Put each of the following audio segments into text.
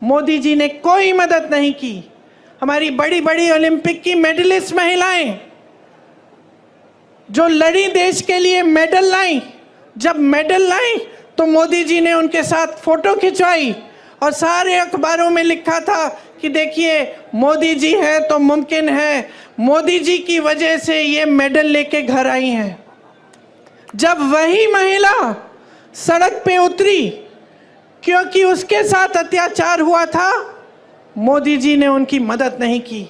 मोदी जी ने कोई मदद नहीं की। हमारी बड़ी बड़ी ओलंपिक की मेडलिस्ट महिलाएं जो लड़ी, देश के लिए मेडल लाई, जब मेडल लाई तो मोदी जी ने उनके साथ फोटो खिंचवाई और सारे अखबारों में लिखा था कि देखिए मोदी जी हैं तो मुमकिन है, मोदी जी की वजह से ये मेडल लेके घर आई हैं। जब वही महिला सड़क पे उतरी क्योंकि उसके साथ अत्याचार हुआ था, मोदी जी ने उनकी मदद नहीं की।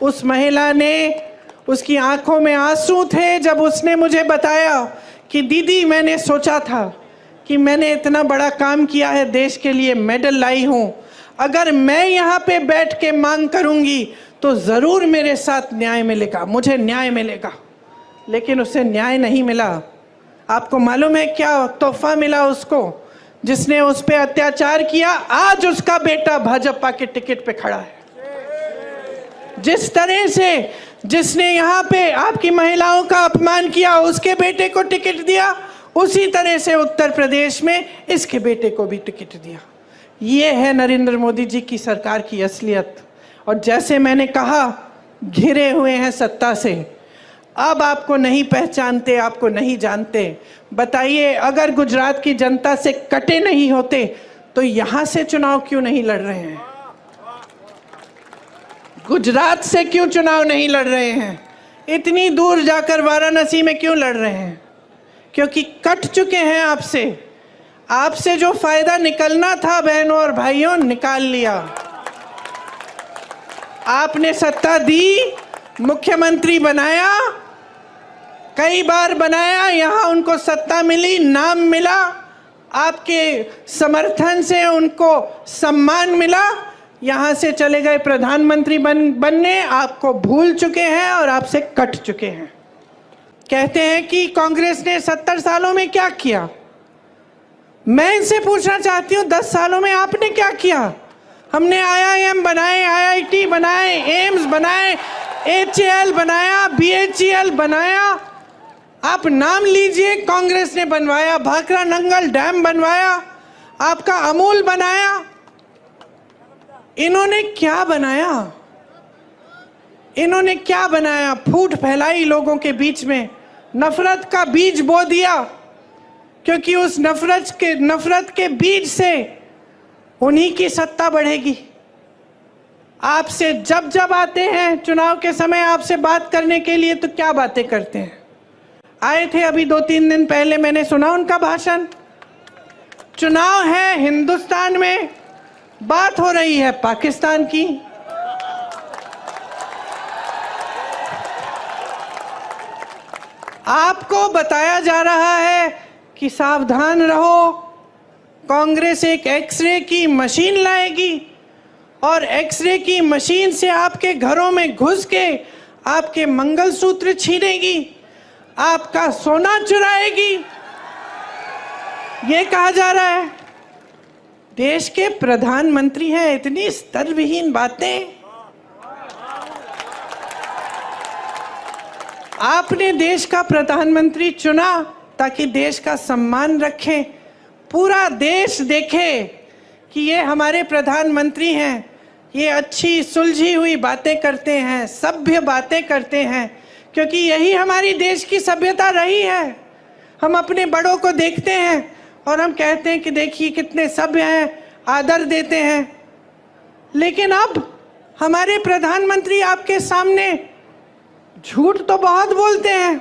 उस महिला ने, उसकी आंखों में आंसू थे जब उसने मुझे बताया कि दीदी मैंने सोचा था कि मैंने इतना बड़ा काम किया है, देश के लिए मेडल लाई हूँ, अगर मैं यहाँ पे बैठ के मांग करूँगी तो ज़रूर मेरे साथ न्याय मिलेगा, मुझे न्याय मिलेगा। लेकिन उसे न्याय नहीं मिला। आपको मालूम है क्या तोहफा मिला उसको, जिसने उस पर अत्याचार किया? आज उसका बेटा भाजपा के टिकट पे खड़ा है। जिस तरह से जिसने यहाँ पे आपकी महिलाओं का अपमान किया, उसके बेटे को टिकट दिया, उसी तरह से उत्तर प्रदेश में इसके बेटे को भी टिकट दिया। ये है नरेंद्र मोदी जी की सरकार की असलियत। और जैसे मैंने कहा, घिरे हुए हैं सत्ता से, अब आपको नहीं पहचानते, आपको नहीं जानते। बताइए, अगर गुजरात की जनता से कटे नहीं होते तो यहाँ से चुनाव क्यों नहीं लड़ रहे हैं? गुजरात से क्यों चुनाव नहीं लड़ रहे हैं? इतनी दूर जाकर वाराणसी में क्यों लड़ रहे हैं? क्योंकि कट चुके हैं आपसे। आपसे जो फायदा निकलना था बहनों और भाइयों, निकाल लिया। आपने सत्ता दी, मुख्यमंत्री बनाया, कई बार बनाया, यहाँ उनको सत्ता मिली, नाम मिला, आपके समर्थन से उनको सम्मान मिला, यहाँ से चले गए प्रधानमंत्री बनने, आपको भूल चुके हैं और आपसे कट चुके हैं। कहते हैं कि कांग्रेस ने 70 सालों में क्या किया। मैं इनसे पूछना चाहती हूँ, 10 सालों में आपने क्या किया? हमने IIM बनाए, IIT बनाए, एम्स बनाए, HAL बनाया, BHEL बनाया। आप नाम लीजिए, कांग्रेस ने बनवाया। भाखड़ा नंगल डैम बनवाया, आपका अमूल बनाया। इन्होंने क्या बनाया? इन्होंने क्या बनाया? फूट फैलाई लोगों के बीच में, नफरत का बीज बो दिया, क्योंकि उस नफरत के बीज से उन्हीं की सत्ता बढ़ेगी। आपसे जब आते हैं चुनाव के समय आपसे बात करने के लिए, तो क्या बातें करते हैं? आए थे अभी 2-3 दिन पहले, मैंने सुना उनका भाषण। चुनाव है हिंदुस्तान में, बात हो रही है पाकिस्तान की। आपको बताया जा रहा है कि सावधान रहो, कांग्रेस एक एक्सरे की मशीन लाएगी और एक्सरे की मशीन से आपके घरों में घुस के आपके मंगलसूत्र छीनेगी, आपका सोना चुराएगी, ये कहा जा रहा है। देश के प्रधानमंत्री हैं, इतनी स्तरविहीन बातें। आपने देश का प्रधानमंत्री चुना ताकि देश का सम्मान रखें, पूरा देश देखे कि ये हमारे प्रधानमंत्री हैं, ये अच्छी सुलझी हुई बातें करते हैं, सभ्य बातें करते हैं, क्योंकि यही हमारी देश की सभ्यता रही है। हम अपने बड़ों को देखते हैं और हम कहते हैं कि देखिए कितने सभ्य हैं, आदर देते हैं। लेकिन अब हमारे प्रधानमंत्री आपके सामने झूठ तो बहुत बोलते हैं,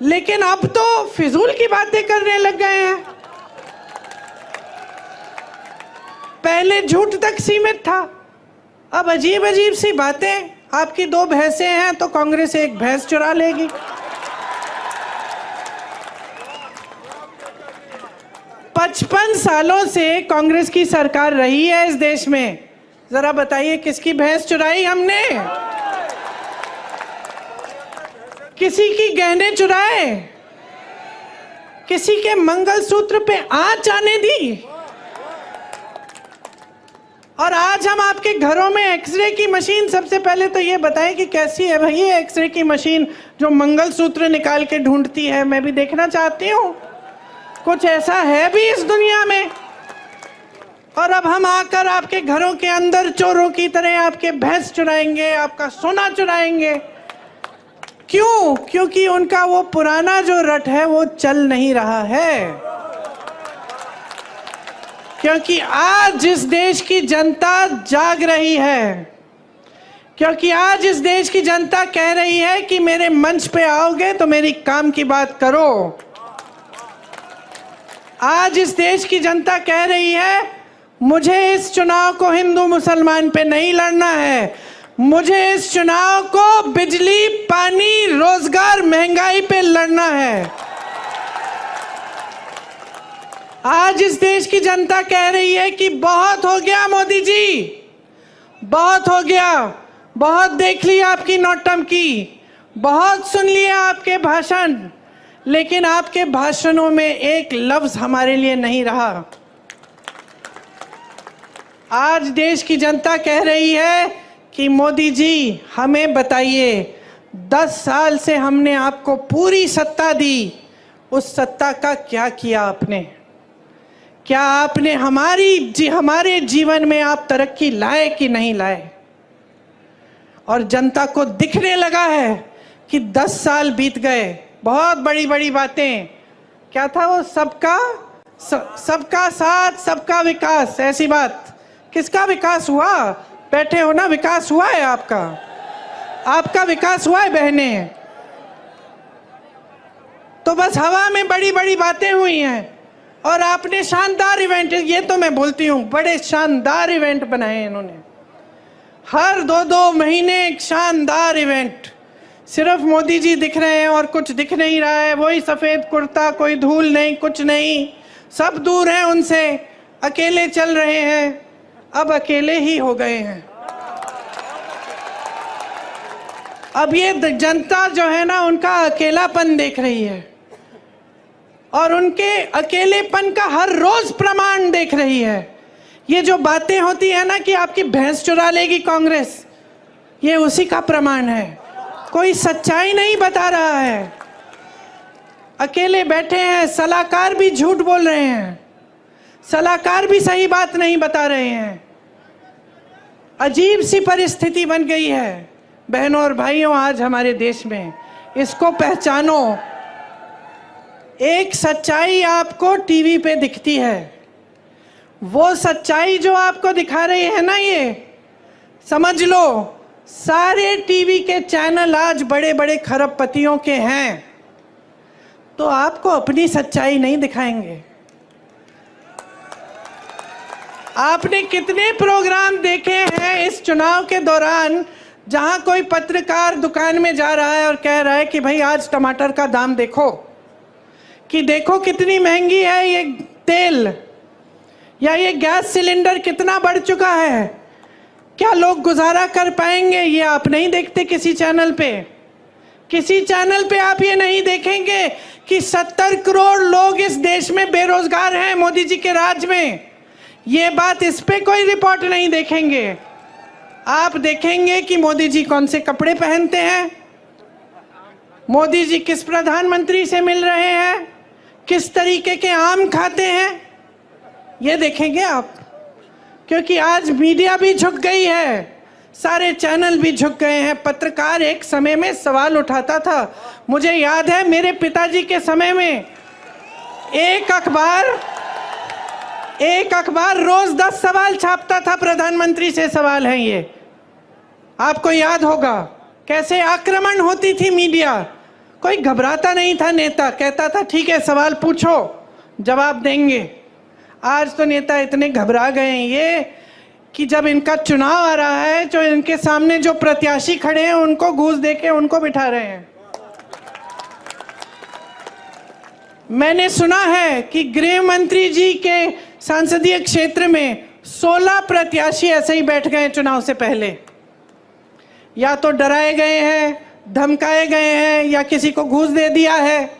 लेकिन अब तो फिजूल की बातें करने लग गए हैं। पहले झूठ तक सीमित था, अब अजीब अजीब सी बातें। आपकी 2 भैंसें हैं तो कांग्रेस एक भैंस चुरा लेगी। पचपन सालों से कांग्रेस की सरकार रही है इस देश में। जरा बताइए किसकी भैंस चुराई हमने? किसी की गहने चुराए? किसी के मंगलसूत्र पे आंच आने दी? और आज हम आपके घरों में एक्सरे की मशीन, सबसे पहले तो ये बताएं कि कैसी है भाई ये एक्सरे की मशीन जो मंगलसूत्र निकाल के ढूंढती है? मैं भी देखना चाहती हूँ, कुछ ऐसा है भी इस दुनिया में? और अब हम आकर आपके घरों के अंदर चोरों की तरह आपके भैंस चुराएंगे, आपका सोना चुराएंगे। क्यों? क्योंकि उनका वो पुराना जो रट है वो चल नहीं रहा है। क्योंकि आज इस देश की जनता जाग रही है, क्योंकि आज इस देश की जनता कह रही है कि मेरे मंच पे आओगे तो मेरी काम की बात करो। आज इस देश की जनता कह रही है मुझे इस चुनाव को हिंदू मुसलमान पे नहीं लड़ना है, मुझे इस चुनाव को बिजली, पानी, रोजगार, महंगाई पे लड़ना है। आज इस देश की जनता कह रही है कि बहुत हो गया मोदी जी, बहुत हो गया, बहुत देख लिया आपकी नौटंकी, बहुत सुन लिया आपके भाषण, लेकिन आपके भाषणों में एक लफ्ज हमारे लिए नहीं रहा। आज देश की जनता कह रही है कि मोदी जी हमें बताइए, 10 साल से हमने आपको पूरी सत्ता दी, उस सत्ता का क्या किया आपने? क्या आपने हमारे जीवन में आप तरक्की लाए कि नहीं लाए? और जनता को दिखने लगा है कि 10 साल बीत गए, बहुत बड़ी बड़ी बातें, क्या था वो, सबका साथ सबका विकास, ऐसी बात। किसका विकास हुआ? बैठे हो ना, विकास हुआ है आपका विकास हुआ है बहने। तो बस हवा में बड़ी बड़ी बातें हुई हैं और आपने शानदार इवेंट, ये तो मैं बोलती हूँ, बड़े शानदार इवेंट बनाए इन्होंने। हर 2-2 महीने एक शानदार इवेंट। सिर्फ मोदी जी दिख रहे हैं और कुछ दिख नहीं रहा है, वही सफेद कुर्ता, कोई धूल नहीं, कुछ नहीं, सब दूर हैं उनसे, अकेले चल रहे हैं। अब अकेले ही हो गए हैं। अब ये जनता जो है ना, उनका अकेलापन देख रही है और उनके अकेलेपन का हर रोज प्रमाण देख रही है। ये जो बातें होती है ना कि आपकी भैंस चुरा लेगी कांग्रेस, ये उसी का प्रमाण है। कोई सच्चाई नहीं बता रहा है, अकेले बैठे हैं, सलाहकार भी झूठ बोल रहे हैं, सलाहकार भी सही बात नहीं बता रहे हैं। अजीब सी परिस्थिति बन गई है बहनों और भाइयों आज हमारे देश में। इसको पहचानो। एक सच्चाई आपको टीवी पे दिखती है, वो सच्चाई जो आपको दिखा रही है ना, ये समझ लो सारे टीवी के चैनल आज बड़े बड़े खरबपतियों के हैं, तो आपको अपनी सच्चाई नहीं दिखाएंगे। आपने कितने प्रोग्राम देखे हैं इस चुनाव के दौरान जहां कोई पत्रकार दुकान में जा रहा है और कह रहा है कि भाई आज टमाटर का दाम देखो, कि देखो कितनी महंगी है ये तेल, या ये गैस सिलेंडर कितना बढ़ चुका है, क्या लोग गुजारा कर पाएंगे? ये आप नहीं देखते किसी चैनल पे। किसी चैनल पे आप ये नहीं देखेंगे कि 70 करोड़ लोग इस देश में बेरोजगार हैं मोदी जी के राज में। ये बात, इस पे कोई रिपोर्ट नहीं देखेंगे। आप देखेंगे कि मोदी जी कौन से कपड़े पहनते हैं, मोदी जी किस प्रधानमंत्री से मिल रहे हैं, किस तरीके के आम खाते हैं, ये देखेंगे आप। क्योंकि आज मीडिया भी झुक गई है, सारे चैनल भी झुक गए हैं। पत्रकार एक समय में सवाल उठाता था, मुझे याद है मेरे पिताजी के समय में एक अखबार रोज 10 सवाल छापता था, प्रधानमंत्री से सवाल है ये, आपको याद होगा कैसे आक्रमण होती थी मीडिया। कोई घबराता नहीं था नेता, कहता था ठीक है सवाल पूछो जवाब देंगे। आज तो नेता इतने घबरा गए हैं ये कि जब इनका चुनाव आ रहा है, जो इनके सामने जो प्रत्याशी खड़े हैं उनको घूस देके उनको बिठा रहे हैं। मैंने सुना है कि गृह मंत्री जी के संसदीय क्षेत्र में 16 प्रत्याशी ऐसे ही बैठ गए चुनाव से पहले, या तो डराए गए हैं, धमकाए गए हैं, या किसी को घूस दे दिया है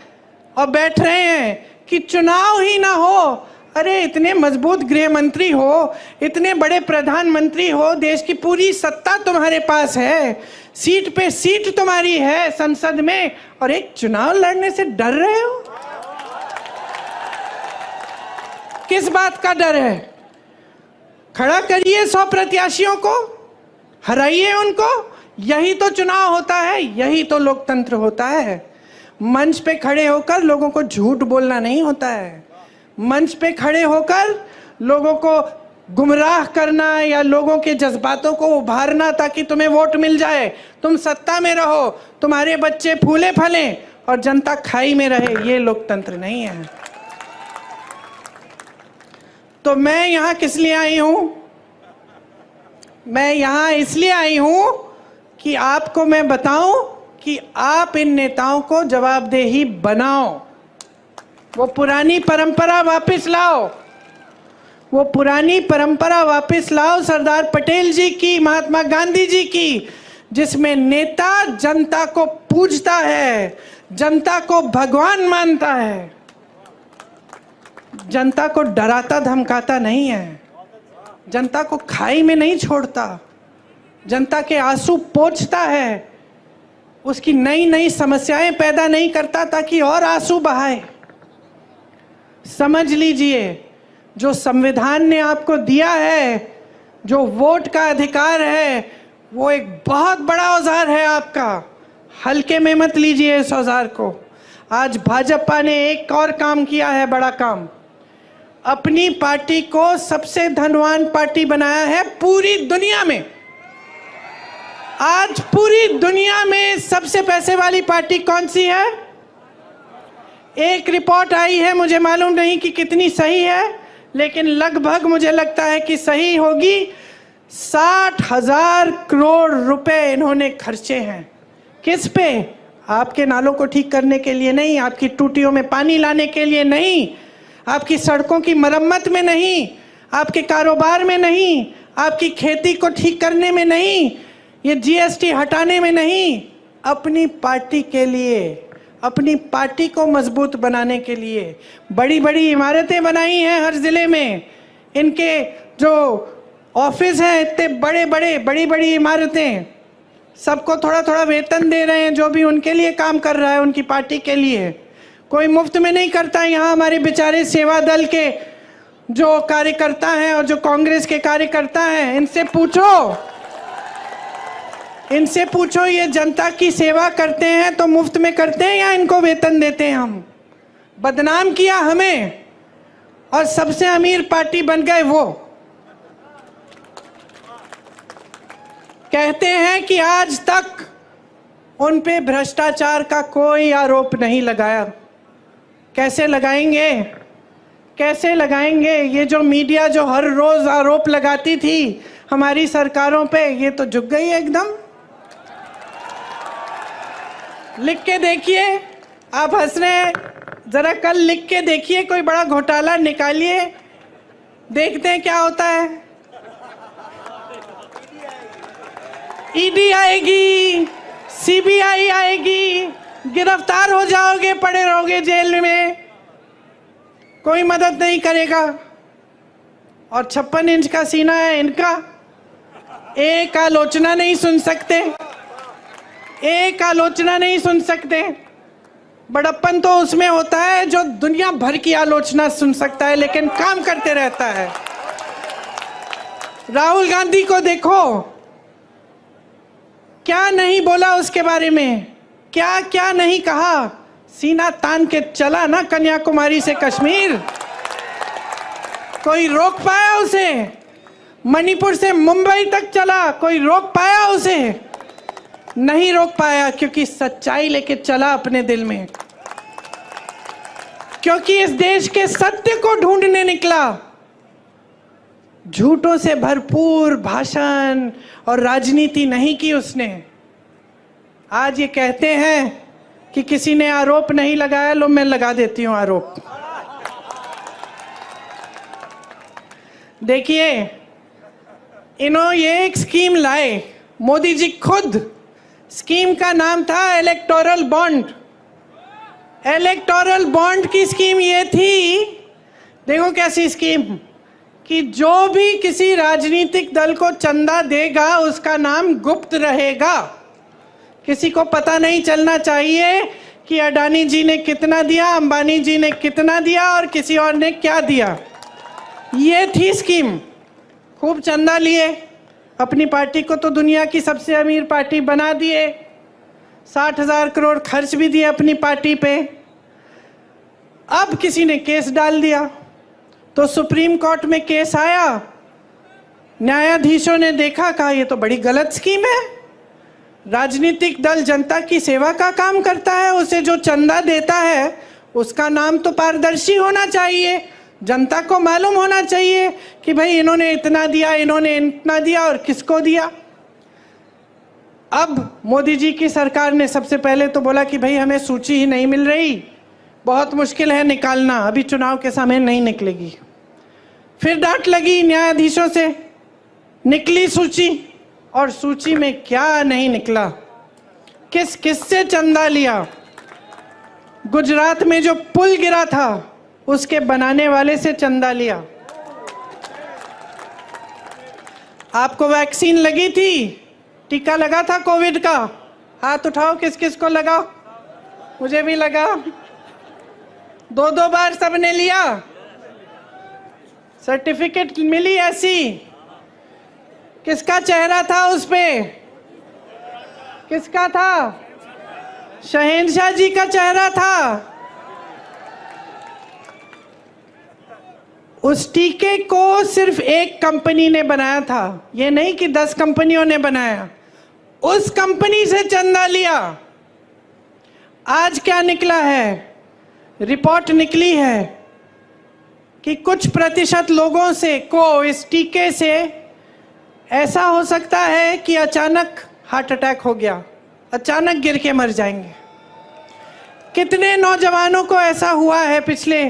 और बैठ रहे हैं कि चुनाव ही ना हो। अरे इतने मजबूत गृह मंत्री हो, इतने बड़े प्रधानमंत्री हो, देश की पूरी सत्ता तुम्हारे पास है, सीट पे सीट तुम्हारी है संसद में, और एक चुनाव लड़ने से डर रहे हो? किस बात का डर है? खड़ा करिए 100 प्रत्याशियों को, हराइए उनको। यही तो चुनाव होता है, यही तो लोकतंत्र होता है। मंच पे खड़े होकर लोगों को झूठ बोलना नहीं होता है। मंच पे खड़े होकर लोगों को गुमराह करना या लोगों के जज्बातों को उभारना ताकि तुम्हें वोट मिल जाए, तुम सत्ता में रहो, तुम्हारे बच्चे फूले फलें और जनता खाई में रहे, ये लोकतंत्र नहीं है। तो मैं यहां किस लिए आई हूं? मैं यहां इसलिए आई हूं कि आपको मैं बताऊं कि आप इन नेताओं को जवाबदेही बनाओ, वो पुरानी परंपरा वापस लाओ, वो पुरानी परंपरा वापस लाओ सरदार पटेल जी की, महात्मा गांधी जी की, जिसमें नेता जनता को पूजता है, जनता को भगवान मानता है, जनता को डराता धमकाता नहीं है, जनता को खाई में नहीं छोड़ता, जनता के आंसू पोंछता है, उसकी नई नई समस्याएं पैदा नहीं करता ताकि और आंसू बहाए। समझ लीजिए, जो संविधान ने आपको दिया है, जो वोट का अधिकार है, वो एक बहुत बड़ा औजार है आपका। हल्के में मत लीजिए इस औजार को। आज भाजपा ने एक और काम किया है, बड़ा काम। अपनी पार्टी को सबसे धनवान पार्टी बनाया है पूरी दुनिया में। आज पूरी दुनिया में सबसे पैसे वाली पार्टी कौन सी है? एक रिपोर्ट आई है, मुझे मालूम नहीं कि कितनी सही है, लेकिन लगभग मुझे लगता है कि सही होगी। 60,000 करोड़ रुपए इन्होंने खर्चे हैं। किस पे? आपके नालों को ठीक करने के लिए नहीं, आपकी टूटियों में पानी लाने के लिए नहीं, आपकी सड़कों की मरम्मत में नहीं, आपके कारोबार में नहीं, आपकी खेती को ठीक करने में नहीं, ये जीएसटी हटाने में नहीं, अपनी पार्टी के लिए, अपनी पार्टी को मजबूत बनाने के लिए बड़ी बड़ी इमारतें बनाई हैं हर जिले में। इनके जो ऑफिस हैं इतने बड़ी बड़ी इमारतें, सबको थोड़ा थोड़ा वेतन दे रहे हैं, जो भी उनके लिए काम कर रहा है उनकी पार्टी के लिए। कोई मुफ्त में नहीं करता। यहाँ हमारे बेचारे सेवा दल के जो कार्यकर्ता हैं और जो कांग्रेस के कार्यकर्ता हैं, इनसे पूछो ये जनता की सेवा करते हैं तो मुफ्त में करते हैं या इनको वेतन देते हैं? हम बदनाम किया हमें और सबसे अमीर पार्टी बन गए वो। कहते हैं कि आज तक उन पे भ्रष्टाचार का कोई आरोप नहीं लगाया। कैसे लगाएंगे? कैसे लगाएंगे? ये जो मीडिया जो हर रोज आरोप लगाती थी हमारी सरकारों पे, ये तो झुक गई एकदम। लिख के देखिए, आप हंस रहे हैं, जरा कल लिख के देखिए, कोई बड़ा घोटाला निकालिए, देखते हैं क्या होता है। ईडी आएगी, सीबीआई आएगी, गिरफ्तार हो जाओगे, पड़े रहोगे जेल में, कोई मदद नहीं करेगा। और 56 इंच का सीना है इनका, एक आलोचना नहीं सुन सकते, एक आलोचना नहीं सुन सकते। बड़प्पन तो उसमें होता है जो दुनिया भर की आलोचना सुन सकता है लेकिन काम करते रहता है। राहुल गांधी को देखो, क्या नहीं बोला उसके बारे में, क्या क्या नहीं कहा। सीना तान के चला ना कन्याकुमारी से कश्मीर, कोई रोक पाया उसे? मणिपुर से मुंबई तक चला, कोई रोक पाया उसे? नहीं रोक पाया, क्योंकि सच्चाई लेके चला अपने दिल में, क्योंकि इस देश के सत्य को ढूंढने निकला। झूठों से भरपूर भाषण और राजनीति नहीं की उसने। आज ये कहते हैं कि किसी ने आरोप नहीं लगाया, लो मैं लगा देती हूं आरोप। देखिए, इन्होंने ये एक स्कीम लाए, मोदी जी खुद। स्कीम का नाम था इलेक्टोरल बॉन्ड। इलेक्टोरल बॉन्ड की स्कीम ये थी, देखो कैसी स्कीम, कि जो भी किसी राजनीतिक दल को चंदा देगा उसका नाम गुप्त रहेगा। किसी को पता नहीं चलना चाहिए कि अडानी जी ने कितना दिया, अंबानी जी ने कितना दिया और किसी और ने क्या दिया। ये थी स्कीम। खूब चंदा लिए, अपनी पार्टी को तो दुनिया की सबसे अमीर पार्टी बना दिए, 60,000 करोड़ खर्च भी दिए अपनी पार्टी पे। अब किसी ने केस डाल दिया तो सुप्रीम कोर्ट में केस आया, न्यायाधीशों ने देखा, कहा ये तो बड़ी गलत स्कीम है। राजनीतिक दल जनता की सेवा का काम करता है, उसे जो चंदा देता है उसका नाम तो पारदर्शी होना चाहिए, जनता को मालूम होना चाहिए कि भाई इन्होंने इतना दिया, इन्होंने इतना दिया और किसको दिया। अब मोदी जी की सरकार ने सबसे पहले तो बोला कि भाई हमें सूची ही नहीं मिल रही, बहुत मुश्किल है निकालना, अभी चुनाव के समय नहीं निकलेगी। फिर डांट लगी न्यायाधीशों से, निकली सूची, और सूची में क्या नहीं निकला, किस किस से चंदा लिया। गुजरात में जो पुल गिरा था उसके बनाने वाले से चंदा लिया। आपको वैक्सीन लगी थी, टीका लगा था कोविड का, हाथ उठाओ किस किस को लगा। मुझे भी लगा, 2-2 बार सबने लिया, सर्टिफिकेट मिली ऐसी। किसका चेहरा था उस पे? किसका था? शहंशाह जी का चेहरा था। उस टीके को सिर्फ एक कंपनी ने बनाया था, ये नहीं कि 10 कंपनियों ने बनाया, उस कंपनी से चंदा लिया। आज क्या निकला है? रिपोर्ट निकली है कि कुछ प्रतिशत लोगों से को इस टीके से ऐसा हो सकता है कि अचानक हार्ट अटैक हो गया, अचानक गिर के मर जाएंगे। कितने नौजवानों को ऐसा हुआ है पिछले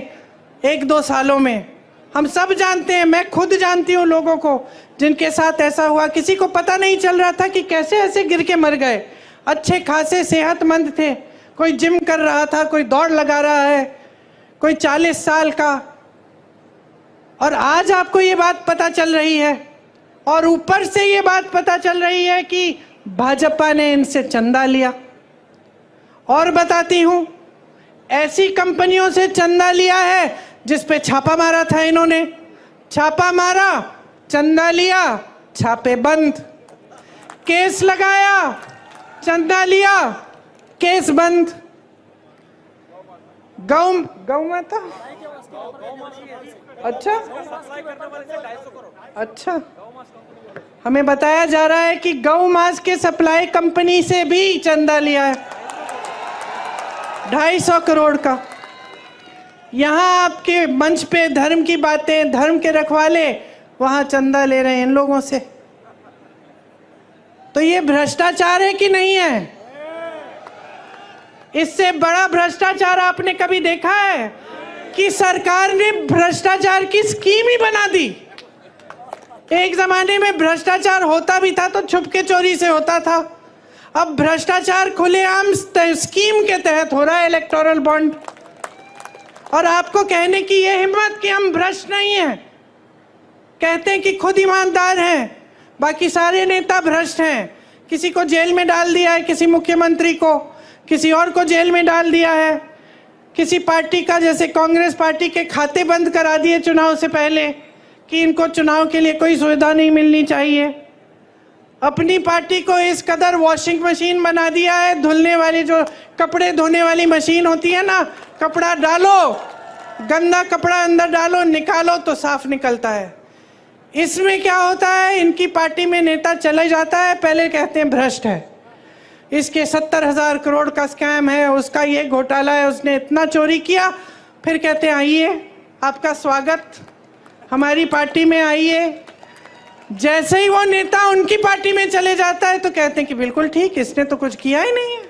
1-2 सालों में, हम सब जानते हैं, मैं खुद जानती हूँ लोगों को जिनके साथ ऐसा हुआ। किसी को पता नहीं चल रहा था कि कैसे ऐसे गिर के मर गए। अच्छे खासे सेहतमंद थे, कोई जिम कर रहा था, कोई दौड़ लगा रहा है, कोई 40 साल का, और आज आपको ये बात पता चल रही है। और ऊपर से ये बात पता चल रही है कि भाजपा ने इनसे चंदा लिया। और बताती हूं, ऐसी कंपनियों से चंदा लिया है जिस पे छापा मारा था इन्होंने, छापा मारा, चंदा लिया, छापे बंद, केस लगाया, चंदा लिया, केस बंद। गौ माता, अच्छा, हमें बताया जा रहा है कि गौ मांस के सप्लाई कंपनी से भी चंदा लिया है 250 करोड़ का। यहाँ आपके मंच पे धर्म की बातें, धर्म के रखवाले वहां चंदा ले रहे हैं इन लोगों से। तो ये भ्रष्टाचार है कि नहीं है? इससे बड़ा भ्रष्टाचार आपने कभी देखा है कि सरकार ने भ्रष्टाचार की स्कीम ही बना दी? एक जमाने में भ्रष्टाचार होता भी था तो छुपके चोरी से होता था, अब भ्रष्टाचार खुलेआम स्कीम के तहत हो रहा है, इलेक्टोरल बॉन्ड। और आपको कहने की ये हिम्मत कि हम भ्रष्ट नहीं हैं, कहते हैं कि खुद ईमानदार हैं, बाकी सारे नेता भ्रष्ट हैं। किसी को जेल में डाल दिया है, किसी मुख्यमंत्री को, किसी और को जेल में डाल दिया है, किसी पार्टी का, जैसे कांग्रेस पार्टी के खाते बंद करा दिए चुनाव से पहले कि इनको चुनाव के लिए कोई सुविधा नहीं मिलनी चाहिए। अपनी पार्टी को इस कदर वॉशिंग मशीन बना दिया है, धुलने वाली, जो कपड़े धोने वाली मशीन होती है ना, कपड़ा डालो, गंदा कपड़ा अंदर डालो, निकालो तो साफ निकलता है। इसमें क्या होता है, इनकी पार्टी में नेता चले जाता है, पहले कहते हैं भ्रष्ट है, इसके 70,000 करोड़ का स्कैम है, उसका ये घोटाला है, उसने इतना चोरी किया, फिर कहते हैं आइए आपका स्वागत, हमारी पार्टी में आइए। जैसे ही वो नेता उनकी पार्टी में चले जाता है तो कहते हैं कि बिल्कुल ठीक, इसने तो कुछ किया ही नहीं है,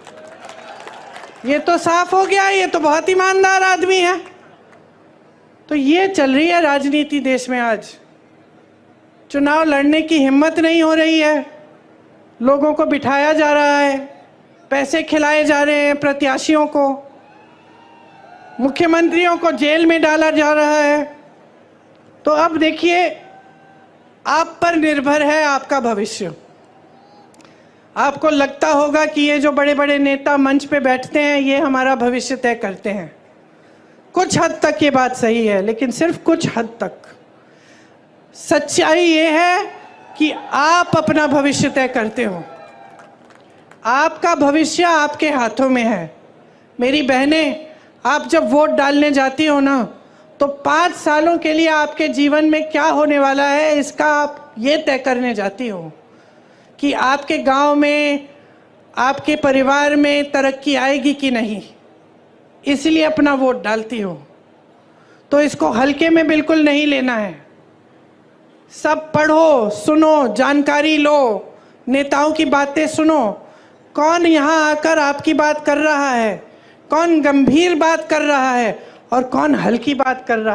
ये तो साफ हो गया, ये तो बहुत ईमानदार आदमी है। तो ये चल रही है राजनीति देश में आज। चुनाव लड़ने की हिम्मत नहीं हो रही है, लोगों को बिठाया जा रहा है, पैसे खिलाए जा रहे हैं प्रत्याशियों को, मुख्यमंत्रियों को जेल में डाला जा रहा है। तो अब देखिए, आप पर निर्भर है आपका भविष्य। आपको लगता होगा कि ये जो बड़े बड़े नेता मंच पे बैठते हैं ये हमारा भविष्य तय करते हैं। कुछ हद तक ये बात सही है, लेकिन सिर्फ कुछ हद तक। सच्चाई ये है कि आप अपना भविष्य तय करते हो। आपका भविष्य आपके हाथों में है। मेरी बहनें, आप जब वोट डालने जाती हो ना, तो 5 सालों के लिए आपके जीवन में क्या होने वाला है इसका आप ये तय करने जाती हो कि आपके गांव में, आपके परिवार में तरक्की आएगी कि नहीं, इसलिए अपना वोट डालती हो। तो इसको हल्के में बिल्कुल नहीं लेना है। सब पढ़ो, सुनो, जानकारी लो, नेताओं की बातें सुनो। कौन यहाँ आकर आपकी बात कर रहा है, कौन गंभीर बात कर रहा है और कौन हल्की बात कर रहा है।